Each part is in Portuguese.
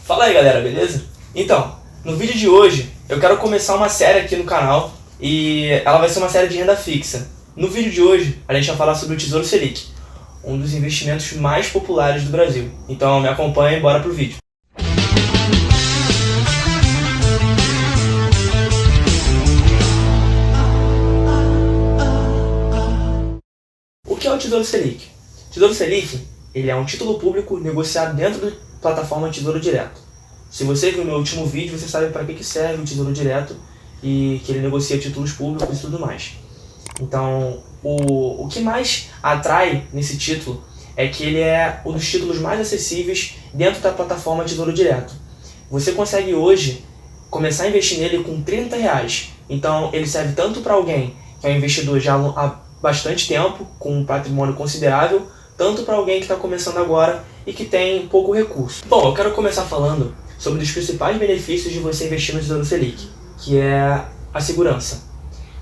Fala aí galera, beleza? Então, no vídeo de hoje eu quero começar uma série aqui no canal e ela vai ser uma série de renda fixa. No vídeo de hoje a gente vai falar sobre o Tesouro Selic, um dos investimentos mais populares do Brasil. Então me acompanha e bora pro vídeo. O que é o Tesouro Selic? O Tesouro Selic ele é um título público negociado dentro da plataforma Tesouro Direto. Se você viu meu último vídeo, você sabe para que serve o Tesouro Direto e que ele negocia títulos públicos e tudo mais. Então, o que mais atrai nesse título é que ele é um dos títulos mais acessíveis dentro da plataforma Tesouro Direto. Você consegue hoje começar a investir nele com R$30. Então, ele serve tanto para alguém que é um investidor já há bastante tempo, com um patrimônio considerável, tanto para alguém que está começando agora e que tem pouco recurso. Bom, eu quero começar falando sobre os principais benefícios de você investir no Tesouro Selic, que é a segurança.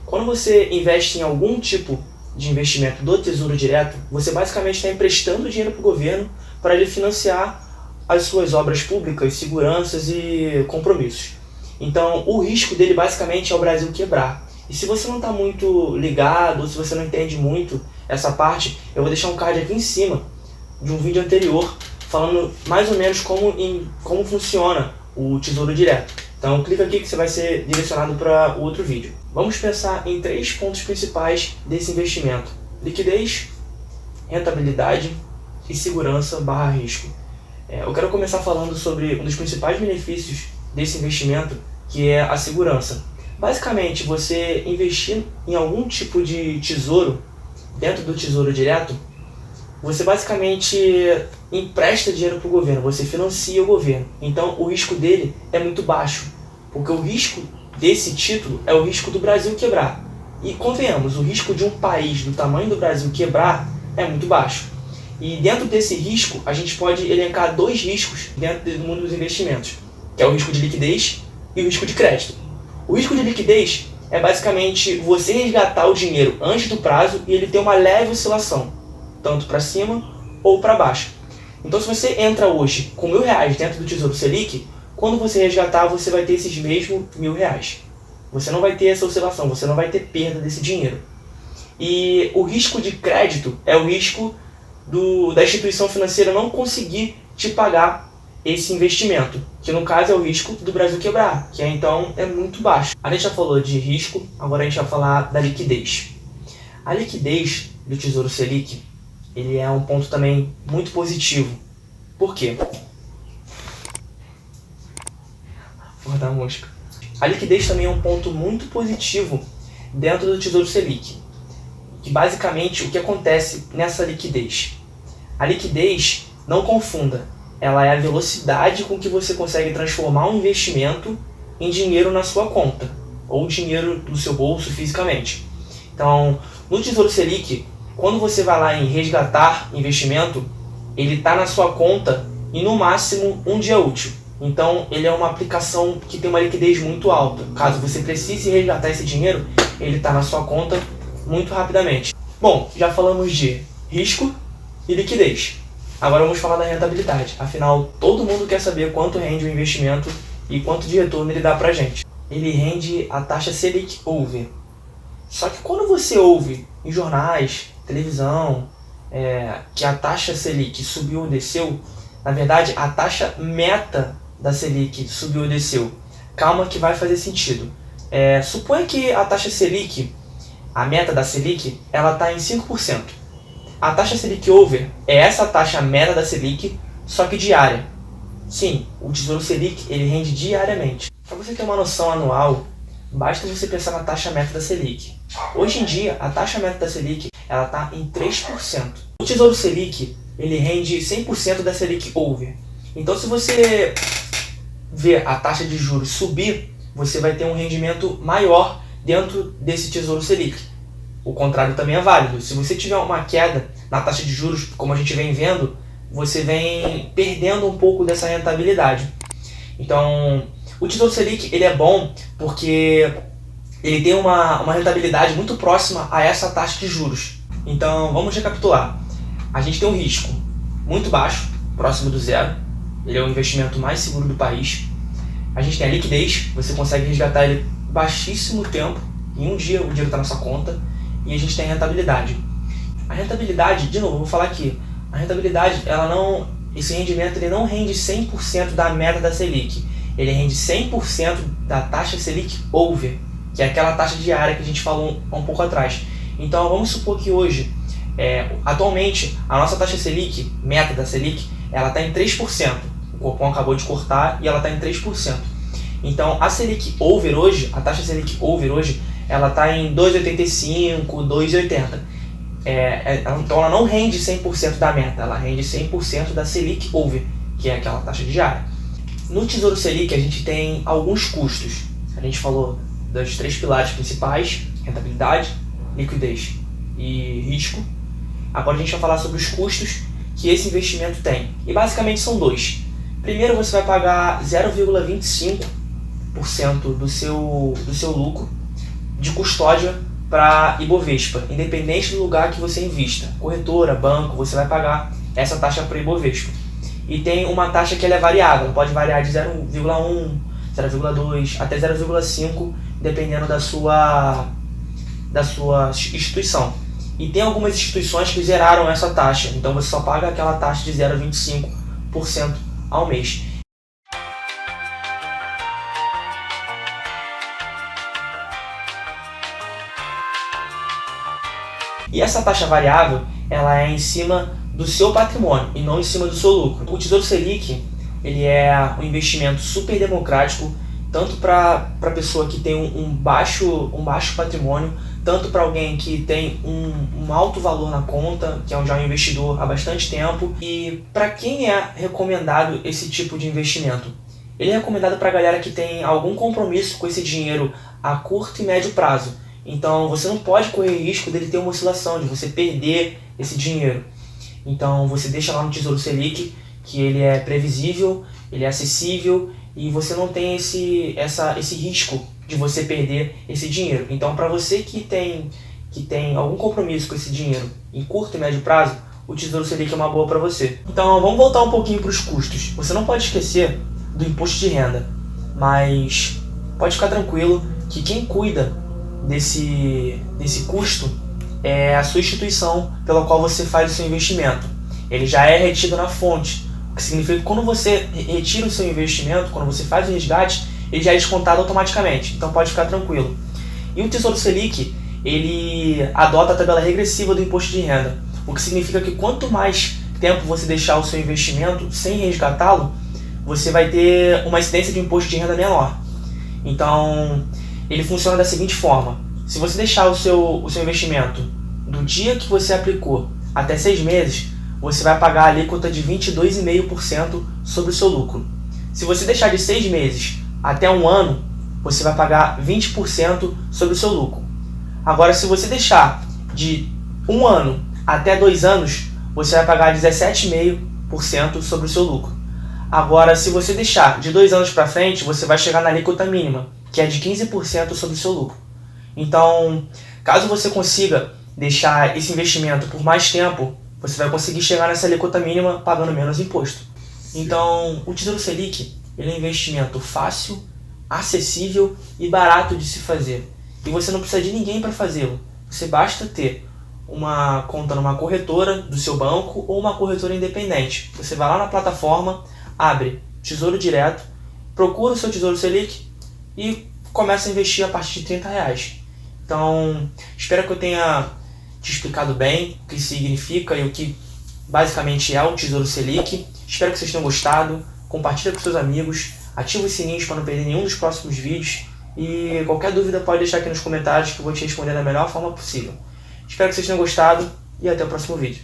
Quando você investe em algum tipo de investimento do Tesouro Direto, você basicamente está emprestando dinheiro para o governo para ele financiar as suas obras públicas, seguranças e compromissos. Então, o risco dele basicamente é o Brasil quebrar. E se você não está muito ligado, ou se você não entende muito essa parte, eu vou deixar um card aqui em cima de um vídeo anterior falando mais ou menos como funciona o Tesouro Direto. Então clica aqui que você vai ser direcionado para o outro vídeo. Vamos pensar em 3 pontos principais desse investimento: liquidez, rentabilidade e segurança / risco. Eu quero começar falando sobre um dos principais benefícios desse investimento, que é a segurança. Basicamente, você investir em algum tipo de tesouro dentro do Tesouro Direto, você basicamente empresta dinheiro para o governo, você financia o governo. Então o risco dele é muito baixo, porque o risco desse título é o risco do Brasil quebrar. E convenhamos, o risco de um país do tamanho do Brasil quebrar é muito baixo. E dentro desse risco, a gente pode elencar 2 riscos dentro do mundo dos investimentos, que é o risco de liquidez e o risco de crédito. O risco de liquidez é basicamente você resgatar o dinheiro antes do prazo e ele ter uma leve oscilação, tanto para cima ou para baixo. Então se você entra hoje com R$1.000 dentro do Tesouro Selic, quando você resgatar você vai ter esses mesmos R$1.000. Você não vai ter essa oscilação, você não vai ter perda desse dinheiro. E o risco de crédito é o risco da instituição financeira não conseguir te pagar esse investimento, que no caso é o risco do Brasil quebrar, que então é muito baixo. A gente já falou de risco, agora a gente vai falar da liquidez. A liquidez do Tesouro Selic, ele é um ponto também muito positivo. Por quê? Vou dar mosca. A liquidez também é um ponto muito positivo dentro do Tesouro Selic. Que basicamente o que acontece nessa liquidez? A liquidez, não confunda, ela é a velocidade com que você consegue transformar um investimento em dinheiro na sua conta, ou dinheiro do seu bolso fisicamente. Então, no Tesouro Selic, quando você vai lá em resgatar investimento, ele está na sua conta em no máximo um dia útil. Então, ele é uma aplicação que tem uma liquidez muito alta. Caso você precise resgatar esse dinheiro, ele está na sua conta muito rapidamente. Bom, já falamos de risco e liquidez. Agora vamos falar da rentabilidade. Afinal, todo mundo quer saber quanto rende o investimento e quanto de retorno ele dá pra gente. Ele rende a taxa Selic Over. Só que quando você ouve em jornais, televisão, que a taxa Selic subiu ou desceu, na verdade a taxa meta da Selic subiu ou desceu. Calma que vai fazer sentido. Suponha que a taxa Selic, a meta da Selic, ela está em 5%. A taxa Selic Over é essa taxa meta da Selic, só que diária. Sim, o Tesouro Selic ele rende diariamente. Para você ter uma noção anual, basta você pensar na taxa meta da Selic. Hoje em dia, a taxa meta da Selic ela está em 3%. O Tesouro Selic ele rende 100% da Selic Over. Então, se você ver a taxa de juros subir, você vai ter um rendimento maior dentro desse Tesouro Selic. O contrário também é válido. Se você tiver uma queda na taxa de juros, como a gente vem vendo, você vem perdendo um pouco dessa rentabilidade. Então, o Tesouro Selic ele é bom porque ele tem uma rentabilidade muito próxima a essa taxa de juros. Então, vamos recapitular. A gente tem um risco muito baixo, próximo do zero, ele é o investimento mais seguro do país. A gente tem a liquidez, você consegue resgatar ele em baixíssimo tempo, em um dia o dinheiro está na sua conta. E a gente tem a rentabilidade. A rentabilidade, de novo, eu vou falar aqui, a rentabilidade, esse rendimento ele não rende 100% da meta da Selic, ele rende 100% da taxa Selic over, que é aquela taxa diária que a gente falou um pouco atrás. Então vamos supor que hoje, atualmente, a nossa taxa Selic, meta da Selic, ela está em 3%. O Copom acabou de cortar e ela está em 3%. Então a Selic over hoje, a taxa Selic over hoje, ela está em 2,85, 2,80. Então ela não rende 100% da meta, ela rende 100% da Selic over, que é aquela taxa diária. No Tesouro Selic a gente tem alguns custos. A gente falou dos 3 pilares principais: rentabilidade, liquidez e risco. Agora a gente vai falar sobre os custos que esse investimento tem. E basicamente são 2. Primeiro, você vai pagar 0,25% do seu lucro de custódia para Ibovespa, independente do lugar que você invista. Corretora, banco, você vai pagar essa taxa para Ibovespa. E tem uma taxa que ela é variável, pode variar de 0,1, 0,2 até 0,5, dependendo da sua instituição. E tem algumas instituições que zeraram essa taxa, então você só paga aquela taxa de 0,25% ao mês. E essa taxa variável, ela é em cima do seu patrimônio e não em cima do seu lucro. O Tesouro Selic, ele é um investimento super democrático, tanto para a pessoa que tem um baixo patrimônio, tanto para alguém que tem um alto valor na conta, que é já um investidor há bastante tempo. E para quem é recomendado esse tipo de investimento? Ele é recomendado para a galera que tem algum compromisso com esse dinheiro a curto e médio prazo. Então você não pode correr risco dele ter uma oscilação, de você perder esse dinheiro. Então você deixa lá no Tesouro Selic, que ele é previsível, ele é acessível e você não tem esse risco de você perder esse dinheiro. Então para você que tem algum compromisso com esse dinheiro em curto e médio prazo, o Tesouro Selic é uma boa para você. Então vamos voltar um pouquinho para os custos. Você não pode esquecer do imposto de renda, mas pode ficar tranquilo que quem cuida desse custo é a sua instituição pela qual você faz o seu investimento. Ele já é retido na fonte, o que significa que quando você retira o seu investimento, quando você faz o resgate, ele já é descontado automaticamente, então pode ficar tranquilo. E o Tesouro Selic, ele adota a tabela regressiva do imposto de renda, o que significa que quanto mais tempo você deixar o seu investimento sem resgatá-lo, você vai ter uma incidência de imposto de renda menor. Então ele funciona da seguinte forma: se você deixar o seu investimento do dia que você aplicou até 6 meses, você vai pagar a alíquota de 22,5% sobre o seu lucro. Se você deixar de 6 meses até 1 ano, você vai pagar 20% sobre o seu lucro. Agora, se você deixar de 1 ano até 2 anos, você vai pagar 17,5% sobre o seu lucro. Agora, se você deixar de 2 anos para frente, você vai chegar na alíquota mínima, que é de 15% sobre o seu lucro. Então, caso você consiga deixar esse investimento por mais tempo, você vai conseguir chegar nessa alíquota mínima pagando menos imposto. Então, o Tesouro Selic, ele é um investimento fácil, acessível e barato de se fazer. E você não precisa de ninguém para fazê-lo. Você basta ter uma conta numa corretora do seu banco ou uma corretora independente. Você vai lá na plataforma, abre Tesouro Direto, procura o seu Tesouro Selic e começa a investir a partir de R$30. Então, espero que eu tenha te explicado bem o que significa e o que basicamente é o Tesouro Selic. Espero que vocês tenham gostado. Compartilha com seus amigos, ativa os sininhos para não perder nenhum dos próximos vídeos. E qualquer dúvida pode deixar aqui nos comentários que eu vou te responder da melhor forma possível. Espero que vocês tenham gostado e até o próximo vídeo.